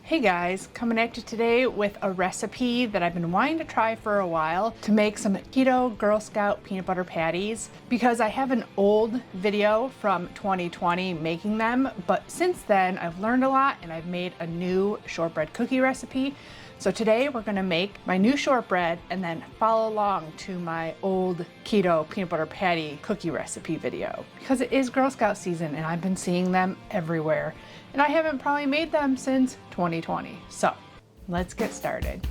Hey guys, coming at you today with a recipe that I've been wanting to try for a while to make some keto Girl Scout peanut butter patties, because I have an old video from 2020 making them, but since then I've learned a lot and I've made a new shortbread cookie recipe. So today we're gonna make my new shortbread and then follow along to my old keto peanut butter patty cookie recipe video, because it is Girl Scout season and I've been seeing them everywhere. And I haven't probably made them since 2020. So let's get started.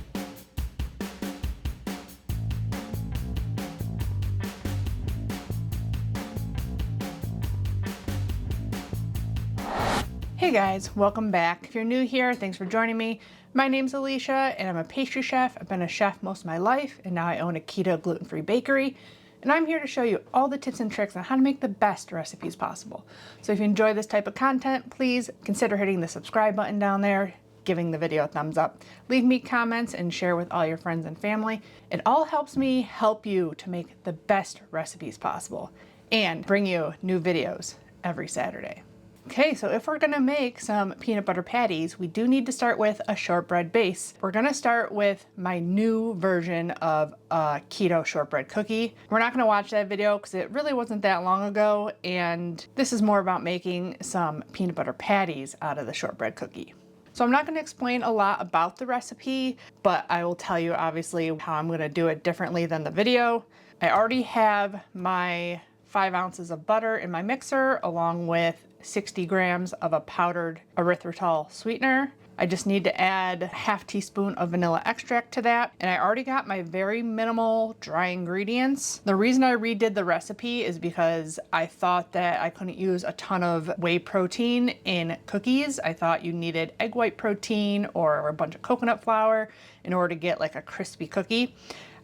Hey guys, welcome back. If you're new here, thanks for joining me. My name's Alycia and I'm a pastry chef. I've been a chef most of my life and now I own a keto gluten-free bakery. And I'm here to show you all the tips and tricks on how to make the best recipes possible. So if you enjoy this type of content, please consider hitting the subscribe button down there, giving the video a thumbs up, leave me comments and share with all your friends and family. It all helps me help you to make the best recipes possible and bring you new videos every Saturday. Okay, so if we're gonna make some peanut butter patties, we do need to start with a shortbread base. We're gonna start with my new version of a keto shortbread cookie. We're not gonna watch that video because it really wasn't that long ago, and this is more about making some peanut butter patties out of the shortbread cookie. So I'm not gonna explain a lot about the recipe, but I will tell you obviously how I'm gonna do it differently than the video. I already have my 5 ounces of butter in my mixer along with 60 grams of a powdered erythritol sweetener. I just need to add a half teaspoon of vanilla extract to that. And I already got my very minimal dry ingredients. The reason I redid the recipe is because I thought that I couldn't use a ton of whey protein in cookies. I thought you needed egg white protein or a bunch of coconut flour in order to get like a crispy cookie.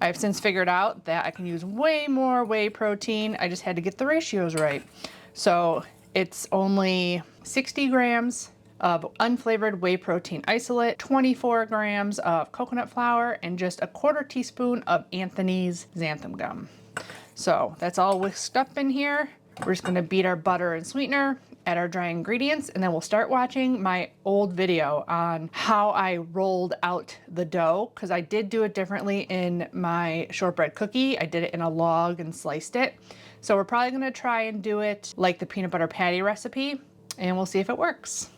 I've since figured out that I can use way more whey protein. I just had to get the ratios right. So it's only 60 grams of unflavored whey protein isolate, 24 grams of coconut flour, and just a 1/4 teaspoon of Anthony's xanthan gum. So that's all whisked up in here. We're just gonna beat our butter and sweetener, add our dry ingredients, and then we'll start watching my old video on how I rolled out the dough, because I did do it differently in my shortbread cookie. I did it in a log and sliced it. So we're probably gonna try and do it like the peanut butter patty recipe, and we'll see if it works.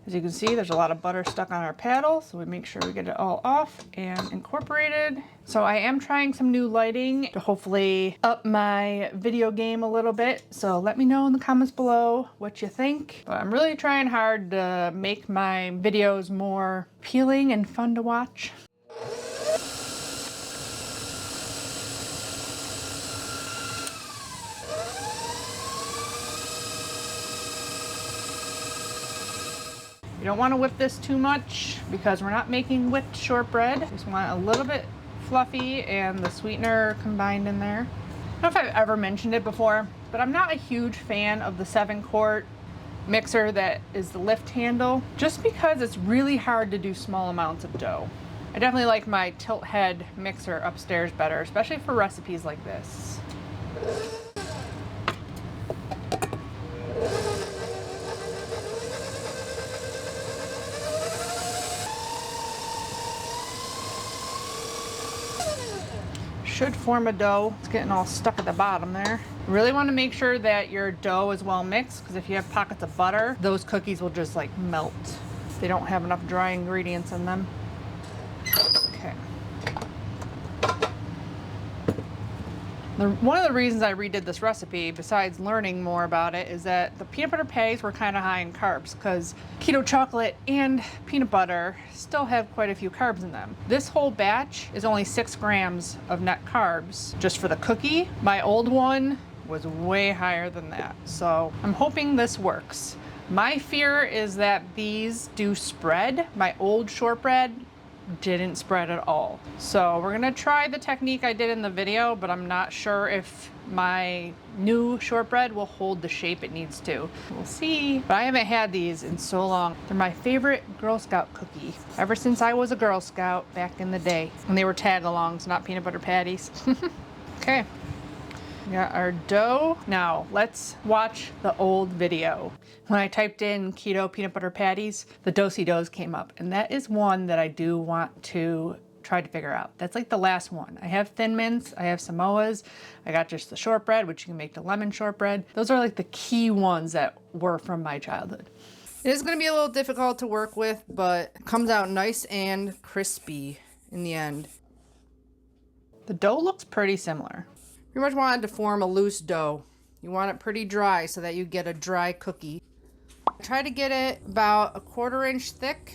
As you can see, there's a lot of butter stuck on our paddle, so we make sure we get it all off and incorporated. So I am trying some new lighting to hopefully up my video game a little bit. So let me know in the comments below what you think. But I'm really trying hard to make my videos more appealing and fun to watch. You don't want to whip this too much because we're not making whipped shortbread. Just want a little bit fluffy and the sweetener combined in there. I don't know if I've ever mentioned it before, but I'm not a huge fan of the 7-quart mixer that is the lift handle, just because it's really hard to do small amounts of dough. I definitely like my tilt head mixer upstairs better, especially for recipes like this. Should form a dough. It's getting all stuck at the bottom there. You really want to make sure that your dough is well mixed, because if you have pockets of butter, those cookies will just like melt. They don't have enough dry ingredients in them. Okay. One of the reasons I redid this recipe, besides learning more about it, is that the peanut butter patties were kind of high in carbs, because keto chocolate and peanut butter still have quite a few carbs in them. This whole batch is only 6 grams of net carbs just for the cookie. My old one was way higher than that, so I'm hoping this works. My fear is that these do spread. My old shortbread didn't spread at all. So we're gonna try the technique I did in the video, but I'm not sure if my new shortbread will hold the shape it needs to. We'll see. But I haven't had these in so long. They're my favorite Girl Scout cookie ever since I was a Girl Scout back in the day when they were tag-alongs, not peanut butter patties. Okay. We got our dough. Now let's watch the old video. When I typed in keto peanut butter patties, the do-si-dos came up, and that is one that I do want to try to figure out. That's like the last one. I have Thin Mints, I have Samoas, I got just the shortbread, which you can make the lemon shortbread. Those are like the key ones that were from my childhood. It is gonna be a little difficult to work with, but it comes out nice and crispy in the end. The dough looks pretty similar. Pretty much wanted to form a loose dough. You want it pretty dry so that you get a dry cookie. Try to get it about 1/4 inch thick.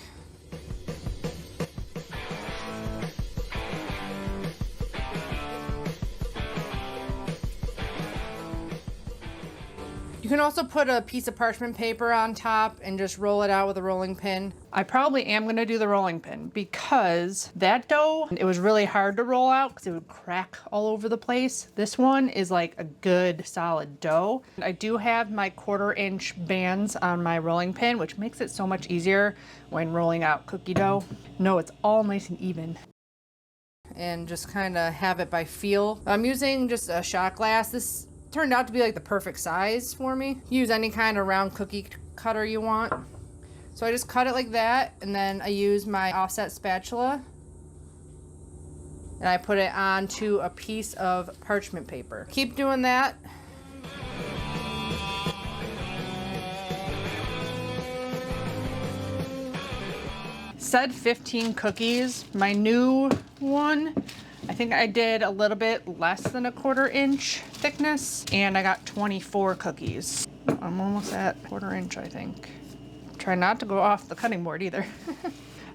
You can also put a piece of parchment paper on top and just roll it out with a rolling pin. I probably am gonna do the rolling pin because that dough, it was really hard to roll out because it would crack all over the place. This one is like a good solid dough. I do have my 1/4 inch bands on my rolling pin, which makes it so much easier when rolling out cookie dough. No, it's all nice and even. And just kind of have it by feel. I'm using just a shot glass. This turned out to be like the perfect size for me. Use any kind of round cookie cutter you want. So I just cut it like that, and then I use my offset spatula and I put it onto a piece of parchment paper. Keep doing that. Said 15 cookies. My new one, I think I did a little bit less than 1/4 inch thickness, and I got 24 cookies. I'm almost at 1/4 inch, I think. Try not to go off the cutting board either.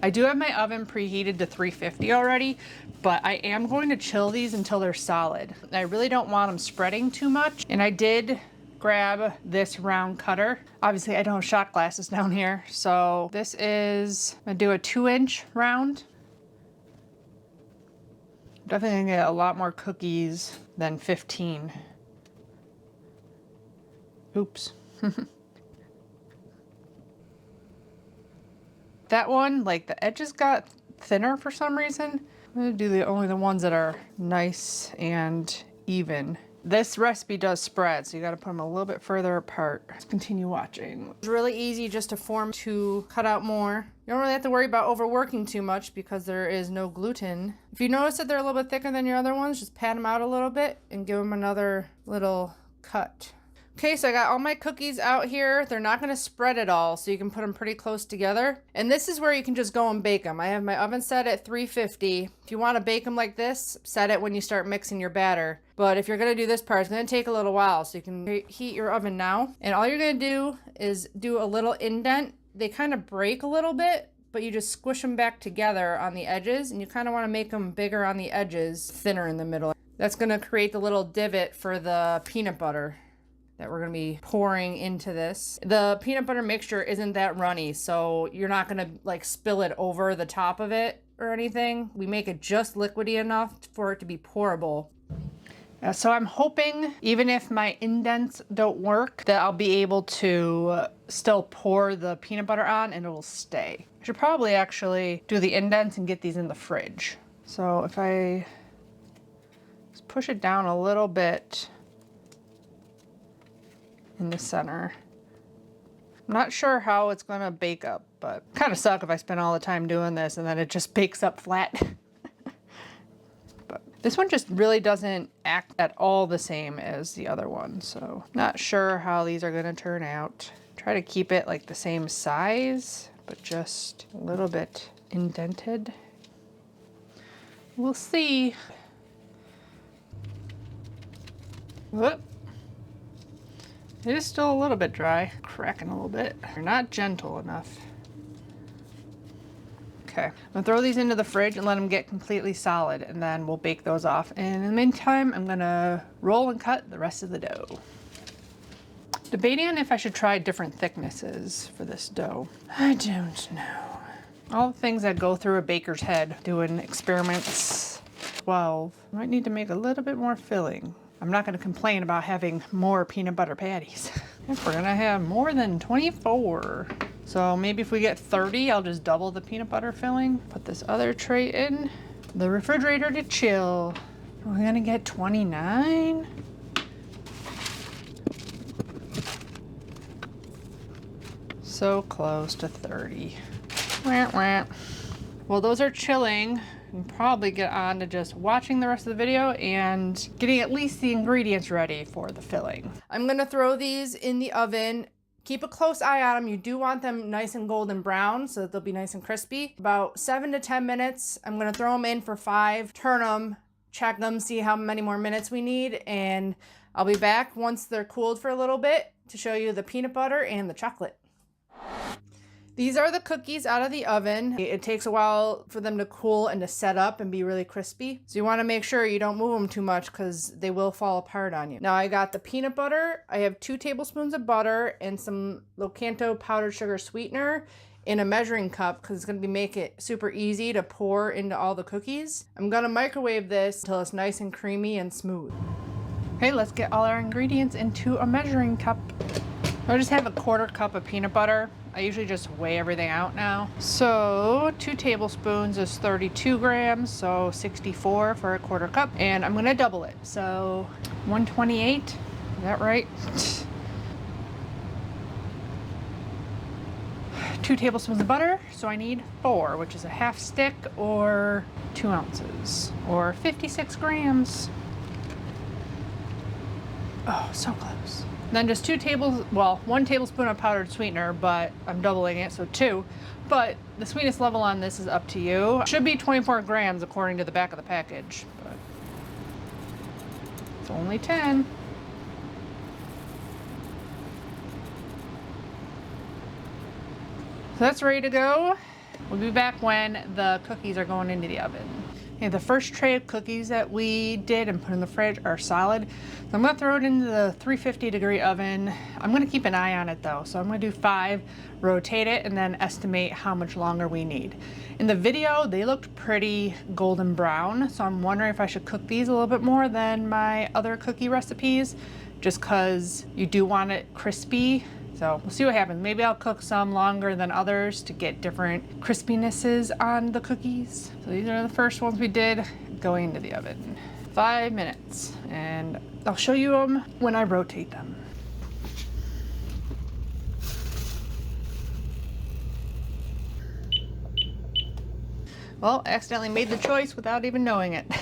I do have my oven preheated to 350 already, but I am going to chill these until they're solid. I really don't want them spreading too much, and I did grab this round cutter. Obviously I don't have shot glasses down here, so this is, I'm gonna do a 2-inch round. Definitely gonna get a lot more cookies than 15. Oops. That one, like the edges got thinner for some reason. I'm gonna do only the ones that are nice and even. This recipe does spread, so you gotta put them a little bit further apart. Let's continue watching. It's really easy just to form to cut out more. You don't really have to worry about overworking too much because there is no gluten. If you notice that they're a little bit thicker than your other ones, just pat them out a little bit and give them another little cut. Okay, so I got all my cookies out here. They're not gonna spread at all, so you can put them pretty close together. And this is where you can just go and bake them. I have my oven set at 350. If you wanna bake them like this, set it when you start mixing your batter. But if you're gonna do this part, it's gonna take a little while, so you can heat your oven now. And all you're gonna do is do a little indent. They kind of break a little bit, but you just squish them back together on the edges, and you kind of wanna make them bigger on the edges, thinner in the middle. That's gonna create the little divot for the peanut butter that we're gonna be pouring into this. The peanut butter mixture isn't that runny, so you're not gonna like spill it over the top of it or anything. We make it just liquidy enough for it to be pourable. So I'm hoping, even if my indents don't work, that I'll be able to still pour the peanut butter on and it will stay. I should probably actually do the indents and get these in the fridge. So if I just push it down a little bit in the center. I'm not sure how it's gonna bake up, but kind of suck if I spend all the time doing this and then it just bakes up flat. But this one just really doesn't act at all the same as the other one, so not sure how these are gonna turn out. Try to keep it like the same size, but just a little bit indented. We'll see. Whoop. It is still a little bit dry, cracking a little bit. They're not gentle enough. Okay, I'm gonna throw these into the fridge and let them get completely solid, and then we'll bake those off. And in the meantime, I'm gonna roll and cut the rest of the dough. Debating on if I should try different thicknesses for this dough. I don't know. All the things that go through a baker's head doing experiments. 12. I might need to make a little bit more filling. I'm not going to complain about having more peanut butter patties. If we're going to have more than 24. So maybe if we get 30, I'll just double the peanut butter filling. Put this other tray in the refrigerator to chill. We're going to get 29. So close to 30. Wah, wah. Well, those are chilling. And probably get on to just watching the rest of the video and getting at least the ingredients ready for the filling. I'm gonna throw these in the oven. Keep a close eye on them. You do want them nice and golden brown so that they'll be nice and crispy. About 7 to 10 minutes. I'm gonna throw them in for 5, turn them, check them, see how many more minutes we need, and I'll be back once they're cooled for a little bit to show you the peanut butter and the chocolate. These are the cookies out of the oven. It takes a while for them to cool and to set up and be really crispy. So you want to make sure you don't move them too much because they will fall apart on you. Now I got the peanut butter. I have 2 tablespoons of butter and some Locanto powdered sugar sweetener in a measuring cup because it's going to make it super easy to pour into all the cookies. I'm going to microwave this until it's nice and creamy and smooth. Okay, let's get all our ingredients into a measuring cup. I just have a 1/4 cup of peanut butter. I usually just weigh everything out now. So 2 tablespoons is 32 grams, so 64 for a 1/4 cup. And I'm gonna double it. So 128, is that right? 2 tablespoons of butter, so I need 4, which is a 1/2 stick or 2 ounces or 56 grams. Oh, so close. Then just 1 tablespoon of powdered sweetener, but I'm doubling it, so 2. But the sweetness level on this is up to you. Should be 24 grams according to the back of the package, but it's only 10. So that's ready to go. We'll be back when the cookies are going into the oven. Okay, the first tray of cookies that we did and put in the fridge are solid. So I'm gonna throw it into the 350-degree oven. I'm gonna keep an eye on it though. So I'm gonna do 5, rotate it, and then estimate how much longer we need. In the video, they looked pretty golden brown. So I'm wondering if I should cook these a little bit more than my other cookie recipes, just cause you do want it crispy. So we'll see what happens. Maybe I'll cook some longer than others to get different crispinesses on the cookies. So these are the first ones we did going into the oven. 5 minutes, and I'll show you them when I rotate them. Well, I accidentally made the choice without even knowing it.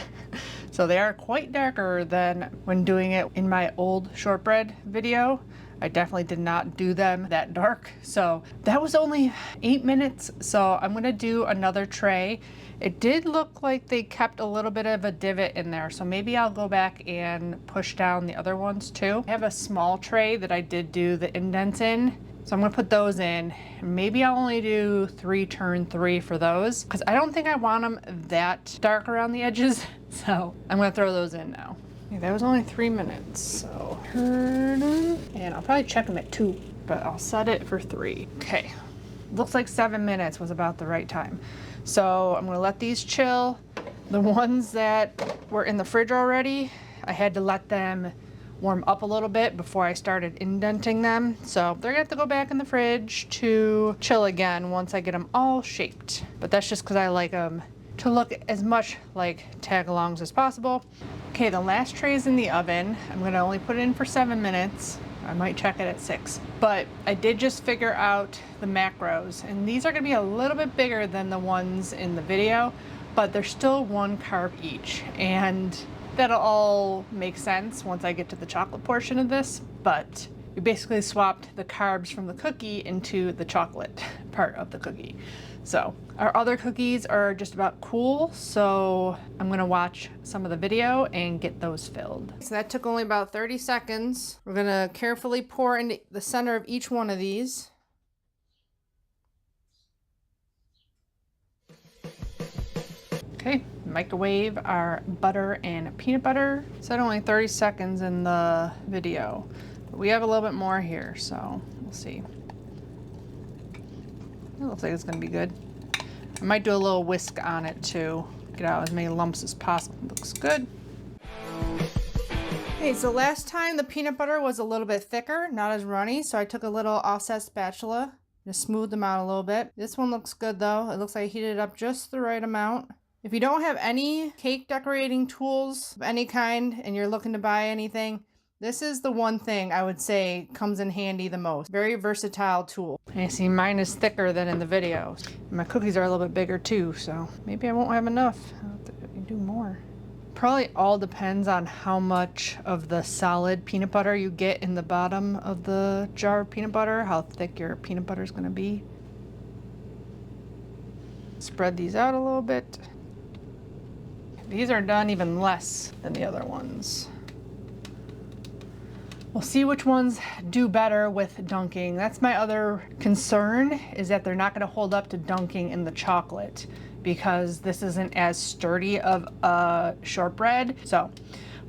So they are quite darker than when doing it in my old shortbread video. I definitely did not do them that dark. So that was only 8 minutes. So I'm gonna do another tray. It did look like they kept a little bit of a divot in there. So maybe I'll go back and push down the other ones too. I have a small tray that I did do the indents in. So I'm gonna put those in. Maybe I'll only do 3 turn 3 for those because I don't think I want them that dark around the edges. So I'm gonna throw those in now. Okay, that was only 3 minutes, so turn them, and I'll probably check them at 2, but I'll set it for 3. Okay, looks like 7 minutes was about the right time. So I'm gonna let these chill. The ones that were in the fridge already, I had to let them warm up a little bit before I started indenting them. So they're gonna have to go back in the fridge to chill again once I get them all shaped. But that's just because I like them to look as much like tag-alongs as possible. Okay, the last tray is in the oven. I'm gonna only put it in for 7 minutes. I might check it at 6. But I did just figure out the macros, and these are gonna be a little bit bigger than the ones in the video, but they're still 1 carb each. And that'll all make sense once I get to the chocolate portion of this, but we basically swapped the carbs from the cookie into the chocolate part of the cookie. So our other cookies are just about cool, so I'm gonna watch some of the video and get those filled. So that took only about 30 seconds. We're gonna carefully pour into the center of each one of these. Okay, microwave our butter and peanut butter. Said only 30 seconds in the video, but we have a little bit more here, so we'll see. It looks like it's gonna be good. I might do a little whisk on it too. Get out as many lumps as possible. Looks good. Okay, so last time the peanut butter was a little bit thicker, not as runny, so I took a little offset spatula, just smoothed them out a little bit. This one looks good though. It looks like I heated it up just the right amount. If you don't have any cake decorating tools of any kind and you're looking to buy anything, This is the one thing I would say comes in handy the most. Very versatile tool. And you see mine is thicker than in the videos. And my cookies are a little bit bigger too, so maybe I won't have enough. I'll have to do more. Probably all depends on how much of the solid peanut butter you get in the bottom of the jar of peanut butter, how thick your peanut butter is going to be. Spread these out a little bit. These are done even less than the other ones. We'll see which ones do better with dunking. That's my other concern, is that they're not going to hold up to dunking in the chocolate because this isn't as sturdy of a shortbread. So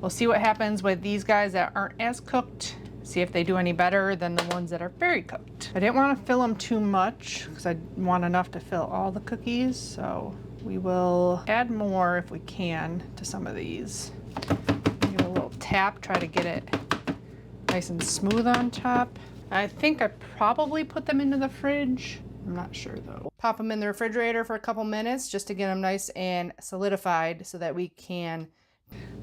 we'll see what happens with these guys that aren't as cooked, see if they do any better than the ones that are very cooked. I didn't want to fill them too much because I want enough to fill all the cookies. So we will add more if we can to some of these. Give it a little tap, try to get it nice and smooth on top. I think I probably put them into the fridge. I'm not sure though. Pop them in the refrigerator for a couple minutes just to get them nice and solidified so that we can,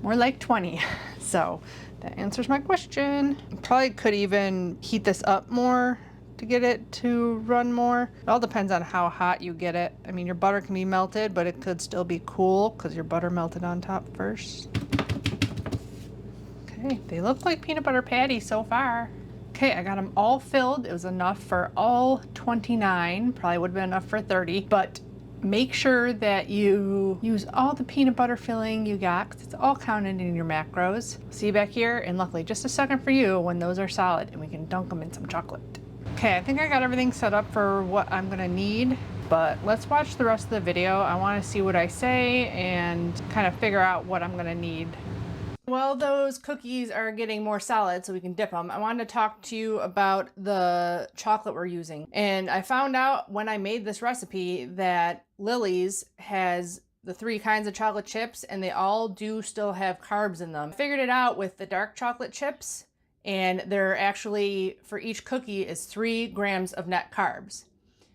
more like 20. So that answers my question. Probably could even heat this up more to get it to run more. It all depends on how hot you get it. I mean, your butter can be melted, but it could still be cool because your butter melted on top first. Okay, they look like peanut butter patties so far. Okay, I got them all filled. It was enough for all 29. Probably would have been enough for 30, but make sure that you use all the peanut butter filling you got because it's all counted in your macros. See you back here in luckily just a second for you when those are solid and we can dunk them in some chocolate. Okay, I think I got everything set up for what I'm gonna need, but let's watch the rest of the video. I wanna see what I say and kind of figure out what I'm gonna need. While those cookies are getting more solid so we can dip them, I wanted to talk to you about the chocolate we're using. And I found out when I made this recipe that Lily's has the 3 kinds of chocolate chips and they all do still have carbs in them. I figured it out with the dark chocolate chips, and they're actually, for each cookie is 3 grams of net carbs.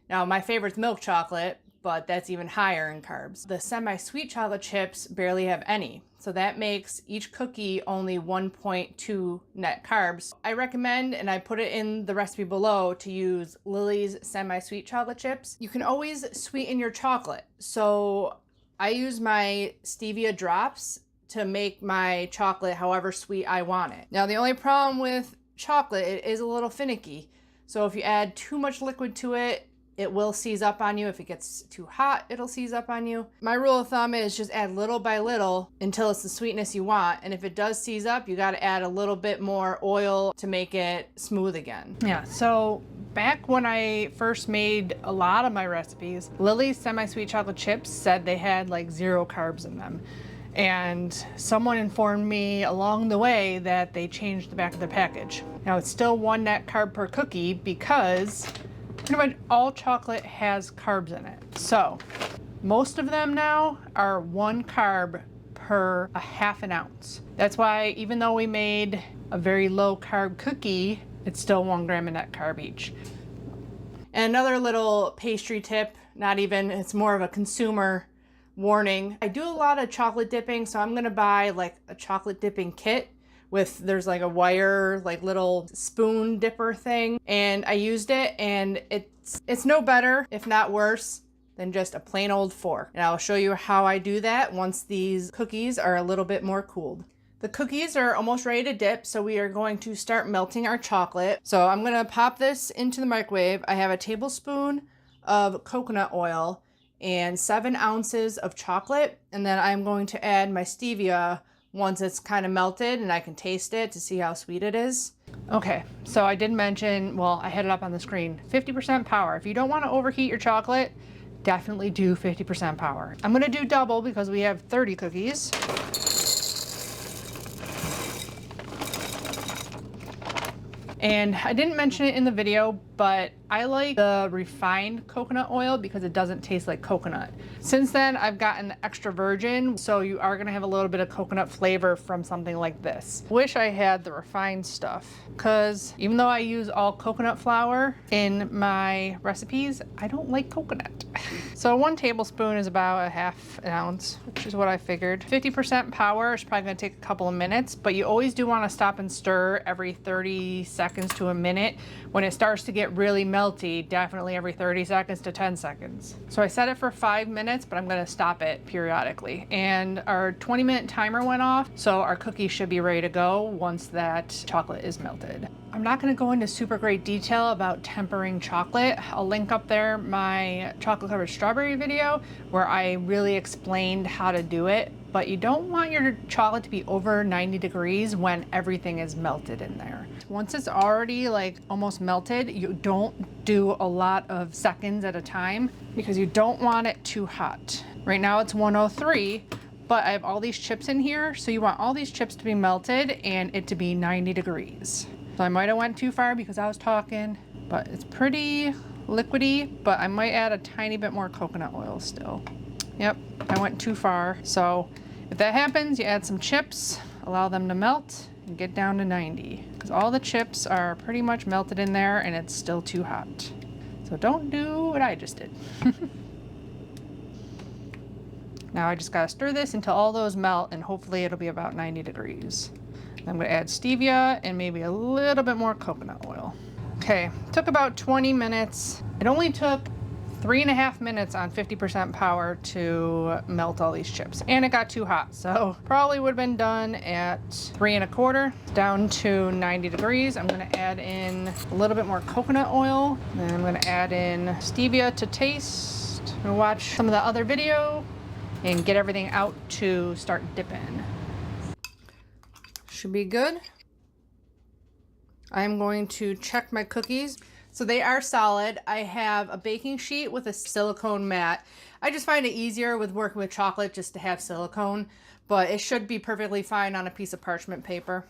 Now my favorite's milk chocolate, but that's even higher in carbs. The semi-sweet chocolate chips barely have any. So that makes each cookie only 1.2 net carbs. I recommend, and I put it in the recipe below, to use Lily's semi-sweet chocolate chips. You can always sweeten your chocolate. So I use my stevia drops to make my chocolate however sweet I want it. Now the only problem with chocolate, it is a little finicky. So if you add too much liquid to it, it will seize up on you. If it gets too hot, it'll seize up on you. My rule of thumb is just add little by little until it's the sweetness you want. And if it does seize up, you got to add a little bit more oil to make it smooth again. Yeah, so back when I first made a lot of my recipes, Lily's semi-sweet chocolate chips said they had like 0 carbs in them. And someone informed me along the way that they changed the back of the package. Now it's still 1 net carb per cookie because pretty much all chocolate has carbs in it. So most of them now are 1 carb per a half an ounce. That's why even though we made a very low carb cookie, it's still 1 gram of net carb each. And another little pastry tip, not even, it's more of a consumer warning. I do a lot of chocolate dipping, so I'm gonna buy like a chocolate dipping kit with, there's like a wire, like little spoon dipper thing. And I used it and it's no better, if not worse, than just a plain old fork. And I'll show you how I do that once these cookies are a little bit more cooled. The cookies are almost ready to dip, so we are going to start melting our chocolate. So I'm gonna pop this into the microwave. I have a tablespoon of coconut oil and 7 ounces of chocolate. And then I'm going to add my stevia once it's kind of melted and I can taste it to see how sweet it is. Okay, so I did mention, well, I had it up on the screen, 50% power. If you don't want to overheat your chocolate, definitely do 50% power. I'm gonna do double because we have 30 cookies. And I didn't mention it in the video, but I like the refined coconut oil because it doesn't taste like coconut. Since then, I've gotten the extra virgin, so you are gonna have a little bit of coconut flavor from something like this. Wish I had the refined stuff, because even though I use all coconut flour in my recipes, I don't like coconut. So 1 tablespoon is about a half an ounce, which is what I figured. 50% power is probably gonna take a couple of minutes, but you always do wanna stop and stir every 30 seconds to a minute. When it starts to get really melty, definitely every 30 seconds to 10 seconds. So I set it for 5 minutes, but I'm gonna stop it periodically. And our 20-minute timer went off, so our cookies should be ready to go once that chocolate is melted. I'm not gonna go into super great detail about tempering chocolate. I'll link up there my chocolate covered strawberry video where I really explained how to do it, but you don't want your chocolate to be over 90 degrees when everything is melted in there. Once it's already like almost melted, you don't do a lot of seconds at a time because you don't want it too hot. Right now it's 103, but I have all these chips in here, so you want all these chips to be melted and it to be 90 degrees. So I might have went too far because I was talking, but it's pretty liquidy, but I might add a tiny bit more coconut oil still. Yep, I went too far. So if that happens, you add some chips, allow them to melt, and get down to 90. Because all the chips are pretty much melted in there and it's still too hot. So don't do what I just did. Now I just gotta stir this until all those melt and hopefully it'll be about 90 degrees. I'm gonna add stevia and maybe a little bit more coconut oil. Okay, took about 20 minutes. It only took 3.5 minutes on 50% power to melt all these chips. And it got too hot, so probably would have been done at 3¼ down to 90 degrees. I'm gonna add in a little bit more coconut oil. Then I'm gonna add in stevia to taste. I'm gonna watch some of the other video and get everything out to start dipping. Should be good. I'm going to check my cookies. So they are solid. I have a baking sheet with a silicone mat. I just find it easier with working with chocolate just to have silicone, but it should be perfectly fine on a piece of parchment paper.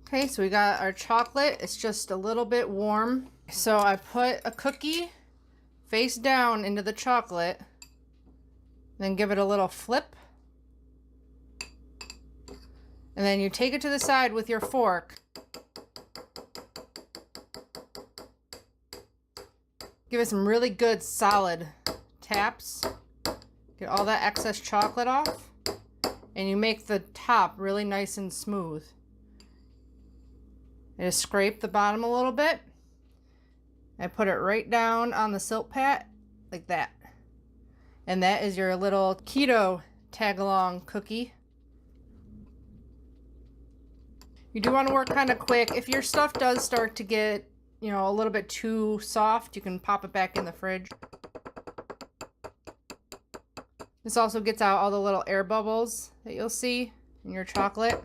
Okay, so we got our chocolate. It's just a little bit warm. So I put a cookie face down into the chocolate, then give it a little flip. And then you take it to the side with your fork. Give it some really good solid taps. Get all that excess chocolate off. And you make the top really nice and smooth. I just scrape the bottom a little bit. I put it right down on the silk pat like that. And that is your little keto tag-along cookie. You do want to work kind of quick. If your stuff does start to get, you know, a little bit too soft, you can pop it back in the fridge. This also gets out all the little air bubbles that you'll see in your chocolate.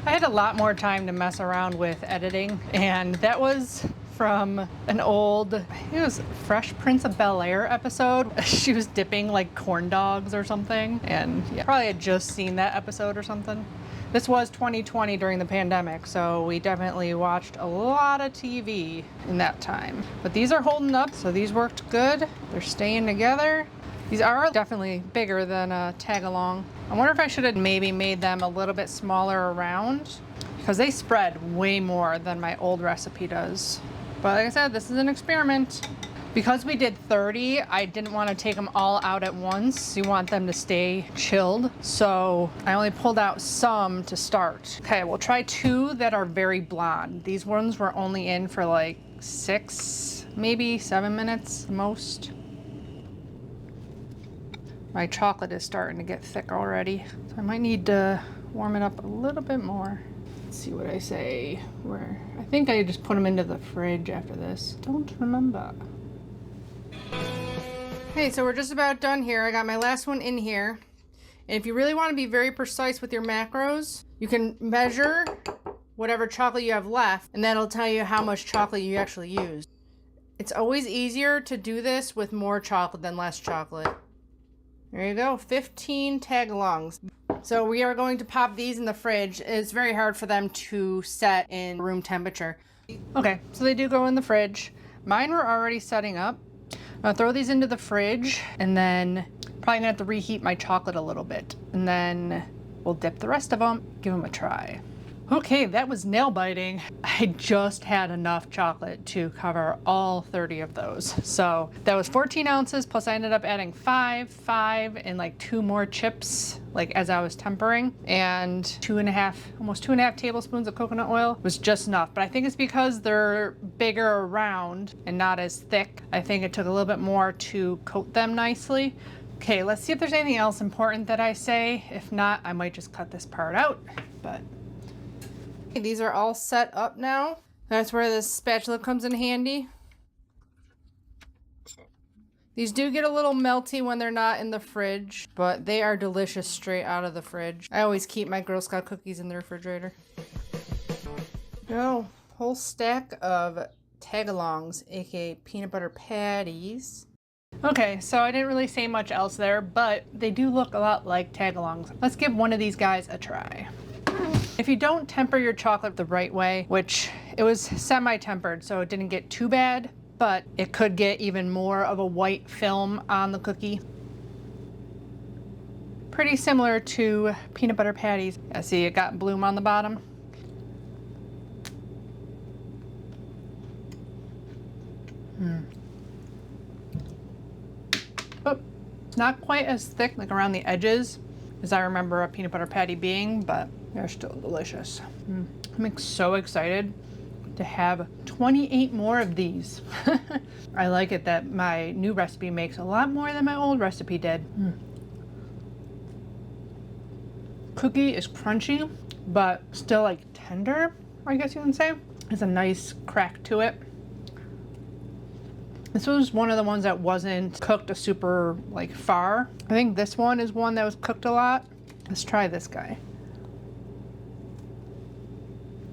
I had a lot more time to mess around with editing, and that was from an old, I think it was Fresh Prince of Bel-Air episode. She was dipping like corn dogs or something, and yeah, probably had just seen that episode or something. This was 2020 during the pandemic, so we definitely watched a lot of TV in that time. But these are holding up, so these worked good. They're staying together. These are definitely bigger than a tag-along. I wonder if I should have maybe made them a little bit smaller around, because they spread way more than my old recipe does. But like I said, this is an experiment. Because we did 30, I didn't want to take them all out at once. You want them to stay chilled. So I only pulled out some to start. Okay, we'll try 2 that are very blonde. These ones were only in for like 6, maybe 7 minutes most. My chocolate is starting to get thick already. So I might need to warm it up a little bit more. Let's see what I say. Where I think I just put them into the fridge after this. Don't remember. Okay, so we're just about done here. I got my last one in here. And if you really want to be very precise with your macros, you can measure whatever chocolate you have left, and that'll tell you how much chocolate you actually used. It's always easier to do this with more chocolate than less chocolate. There you go, 15 tag-alongs. So we are going to pop these in the fridge. It's very hard for them to set in room temperature. Okay, so they do go in the fridge. Mine were already setting up. I'll throw these into the fridge and then probably gonna have to reheat my chocolate a little bit. And then we'll dip the rest of them, give them a try. Okay, that was nail biting. I just had enough chocolate to cover all 30 of those. So that was 14 ounces, plus I ended up adding five, and like 2 more chips, like as I was tempering, and almost 2.5 tablespoons of coconut oil was just enough. But I think it's because they're bigger around and not as thick. I think it took a little bit more to coat them nicely. Okay, let's see if there's anything else important that I say. If not, I might just cut this part out, but. These are all set up now. That's where this spatula comes in handy. These do get a little melty when they're not in the fridge, but they are delicious straight out of the fridge. I always keep my Girl Scout cookies in the refrigerator. Oh, whole stack of tag-alongs, aka peanut butter patties. Okay, so I didn't really say much else there, but they do look a lot like tag-alongs. Let's give one of these guys a try. If you don't temper your chocolate the right way, which it was semi-tempered, so it didn't get too bad, but it could get even more of a white film on the cookie. Pretty similar to peanut butter patties. I see it got bloom on the bottom. But it's not quite as thick, like around the edges, as I remember a peanut butter patty being, but they're still delicious. I'm so excited to have 28 more of these. I like it that my new recipe makes a lot more than my old recipe did. Cookie is crunchy, but still like tender, I guess you can say. There's a nice crack to it. This was one of the ones that wasn't cooked a super like far. I think this one is one that was cooked a lot. Let's try this guy.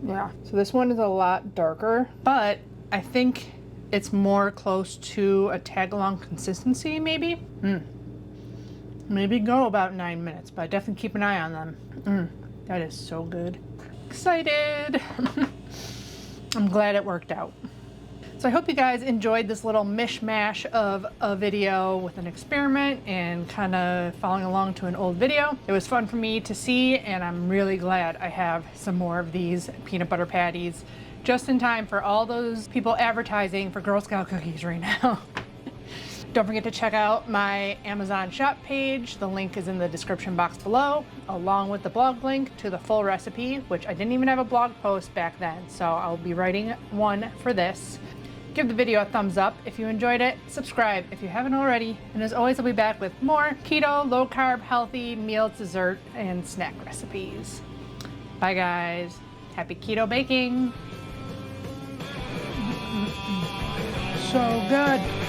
Yeah, so this one is a lot darker, but I think it's more close to a tag-along consistency, maybe? Maybe go about 9 minutes, but definitely keep an eye on them. That is so good. Excited! I'm glad it worked out. So I hope you guys enjoyed this little mishmash of a video with an experiment and kind of following along to an old video. It was fun for me to see, and I'm really glad I have some more of these peanut butter patties just in time for all those people advertising for Girl Scout cookies right now. Don't forget to check out my Amazon shop page. The link is in the description box below, along with the blog link to the full recipe, which I didn't even have a blog post back then, so I'll be writing one for this. Give the video a thumbs up if you enjoyed it, subscribe if you haven't already, and as always I'll be back with more keto, low carb, healthy meal, dessert, and snack recipes. Bye guys, happy keto baking. So good.